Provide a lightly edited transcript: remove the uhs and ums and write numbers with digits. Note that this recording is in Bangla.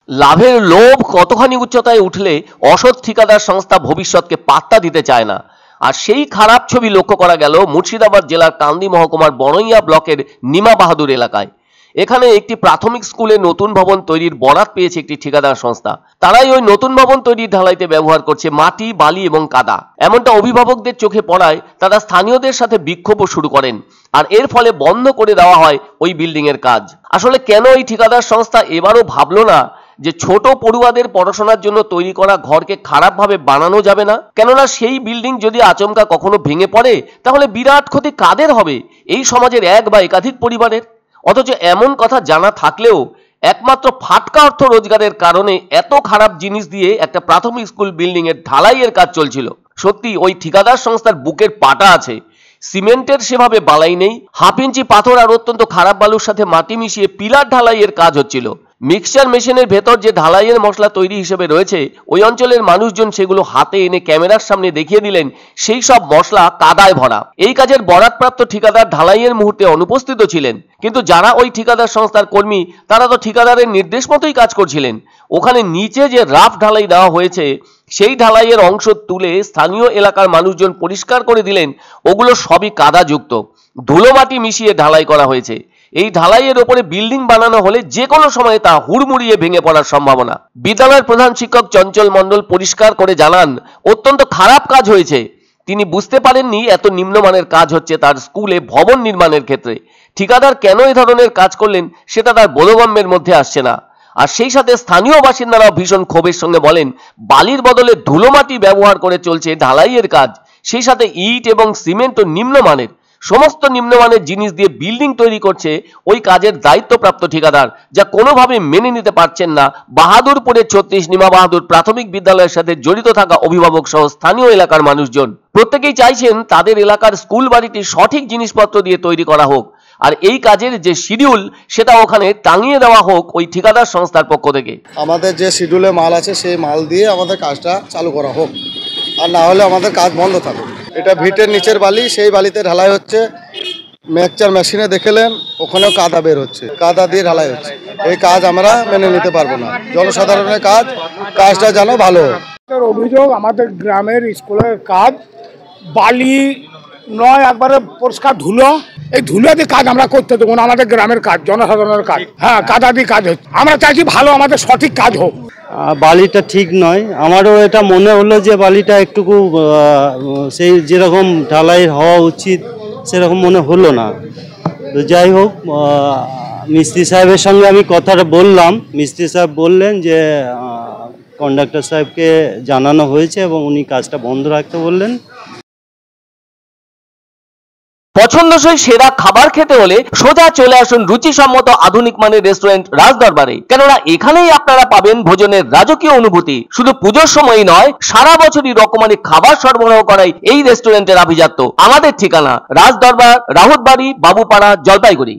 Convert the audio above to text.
লাভের লোভ কতখানি উচ্চতায় উঠলে অসৎ ঠিকাদার সংস্থা ভবিষ্যৎকে পাত্তা দিতে চায় না। আর সেই খারাপ ছবি লক্ষ্য করা গেল মুর্শিদাবাদ জেলার কান্দি মহকুমার বড়ইয়া ব্লকের নিমা বাহাদুর এলাকায়। এখানে একটি প্রাথমিক স্কুলে নতুন ভবন তৈরির বরাত পেয়েছে একটি ঠিকাদার সংস্থা। তারাই ওই নতুন ভবন তৈরির ঢালাইতে ব্যবহার করছে মাটি, বালি এবং কাদা। এমনটা অভিভাবকদের চোখে পড়ায় তারা স্থানীয়দের সাথে বিক্ষোভও শুরু করেন, আর এর ফলে বন্ধ করে দেওয়া হয় ওই বিল্ডিং এর কাজ। আসলে কেন এই ঠিকাদার সংস্থা এবারও ভাবলো না যে ছোট পড়ুয়াদের পড়াশোনার জন্য তৈরি করা ঘরকে খারাপভাবে বানানো যাবে না? কেননা সেই বিল্ডিং যদি আচমকা কখনো ভেঙে পড়ে তাহলে বিরাট ক্ষতি কাদের হবে? এই সমাজের এক বা একাধিক পরিবারের। অথচ এমন কথা জানা থাকলেও একমাত্র ফাটকা অর্থ রোজগারের কারণে এত খারাপ জিনিস দিয়ে একটা প্রাথমিক স্কুল বিল্ডিং এর ঢালাইয়ের কাজ চলছিল। সত্যি ওই ঠিকাদার সংস্থার বুকের পাটা আছে। সিমেন্টের সেভাবে বালাই নেই, 1/2 ইঞ্চি পাথর আর অত্যন্ত খারাপ বালুর সাথে মাটি মিশিয়ে পিলার ঢালাইয়ের কাজ হচ্ছিল। মিক্সচার মেশিনের ভেতর যে ঢালাইয়ের মশলা তৈরি হিসেবে রয়েছে, ওই অঞ্চলের মানুষজন সেগুলো হাতে এনে ক্যামেরার সামনে দেখিয়ে দিলেন সেই সব মশলা কাদায় ভরা। এই কাজের বরাতপ্রাপ্ত ঠিকাদার ঢালাইয়ের মুহূর্তে অনুপস্থিত ছিলেন, কিন্তু যারা ওই ঠিকাদার সংস্থার কর্মী তারা তো ঠিকাদারের নির্দেশ মতোই কাজ করছিলেন। ওখানে নিচে যে রাফ ঢালাই দেওয়া হয়েছে সেই ঢালাইয়ের অংশ তুলে স্থানীয় এলাকার মানুষজন পরিষ্কার করে দিলেন ওগুলো সবই কাদাযুক্ত, ধুলো মাটি মিশিয়ে ঢালাই করা হয়েছে। এই ঢালাইয়ের ওপরে বিল্ডিং বানানো হলে যে কোনো সময় তা হুড়মুড়িয়ে ভেঙে পড়ার সম্ভাবনা। বিদ্যালয়ের প্রধান শিক্ষক চঞ্চল মণ্ডল পরিষ্কার করে জানান অত্যন্ত খারাপ কাজ হয়েছে। তিনি বুঝতে পারেননি এত নিম্নমানের কাজ হচ্ছে তার স্কুলে ভবন নির্মাণের ক্ষেত্রে। ঠিকাদার কেন এই ধরনের কাজ করলেন সেটা তার বোধগম্যের মধ্যে আসছে না। আর সেই সাথে স্থানীয় বাসিন্দারাও ভীষণ ক্ষোভের সঙ্গে বলেন বালির বদলে ধুলো মাটি ব্যবহার করে চলছে ঢালাইয়ের কাজ, সেই সাথে ইট এবং সিমেন্ট ও নিম্নমানের সমস্ত নিম্নমানের জিনিস দিয়ে বিল্ডিং তৈরি করছে ওই কাজের দায়িত্বপ্রাপ্ত ঠিকাদার, যা কোনোভাবে মেনে নিতে পারছেন না বাহাদুরপুরের 36 নিমা বাহাদুর প্রাথমিক বিদ্যালয়ের সাথে জড়িত থাকা অভিভাবক সহ স্থানীয় এলাকার মানুষজন। প্রত্যেকেই চাইছেন তাদের এলাকার স্কুল বাড়িটি সঠিক জিনিসপত্র দিয়ে তৈরি করা হোক, আর এই কাজের যে শিডিউল সেটা ওখানে টাঙিয়ে দেওয়া হোক ওই ঠিকাদার সংস্থার পক্ষ থেকে। আমাদের যে শিডিউলে মাল আছে সেই মাল দিয়ে আমাদের কাজটা চালু করা হোক, আর না হলে আমাদের কাজ বন্ধ থাকুক। এটা ভিটের নিচের বালি, সেই বালিতে ঢালাই হচ্ছে। মিক্সচার মেশিনে দেখলেন ওখানেও কাদা বের হচ্ছে, কাদা দিয়ে ঢালাই হচ্ছে। এই কাজ আমরা মেনে নিতে পারবো না। জনসাধারণের কাজটা যেন ভালো হোক। অভিযোগ আমাদের গ্রামের স্কুলের কাজ বালি নয়, একবারে পরিষ্কার ধুলো। এই ধুলো দিয়ে কাজ আমরা করতে দেবো না। আমাদের গ্রামের কাজ, জনসাধারণের কাজ, হ্যাঁ কাদা দিয়ে কাজ হচ্ছে। আমরা চাইছি ভালো আমাদের সঠিক কাজ হোক। বালিটা ঠিক নয়, আমারও এটা মনে হলো যে বালিটা একটুকু সেই যেরকম ঢালাই হওয়া উচিত সেরকম মনে হলো না। তো যাই হোক, মিস্ত্রি সাহেবের সঙ্গে আমি কথাটা বললাম। মিস্ত্রি সাহেব বললেন যে কন্ডাক্টর সাহেবকে জানানো হয়েছে এবং উনি কাজটা বন্ধ রাখতে বললেন। পছন্দসই সেরা খাবার খেতে হলে সোজা চলে আসুন রুচিসম্মত আধুনিক মানের রেস্টুরেন্ট রাজদরবারে। কেননা এখানেই আপনারা পাবেন ভোজনের রাজকীয় অনুভূতি। শুধু পুজোর সময়ই নয়, সারা বছরই রকমারি খাবার সরবরাহ করাই এই রেস্টুরেন্টের আভিজাত্য। আমাদের ঠিকানা রাজদরবার, রাহুতবাড়ি, বাবুপাড়া, জলপাইগুড়ি।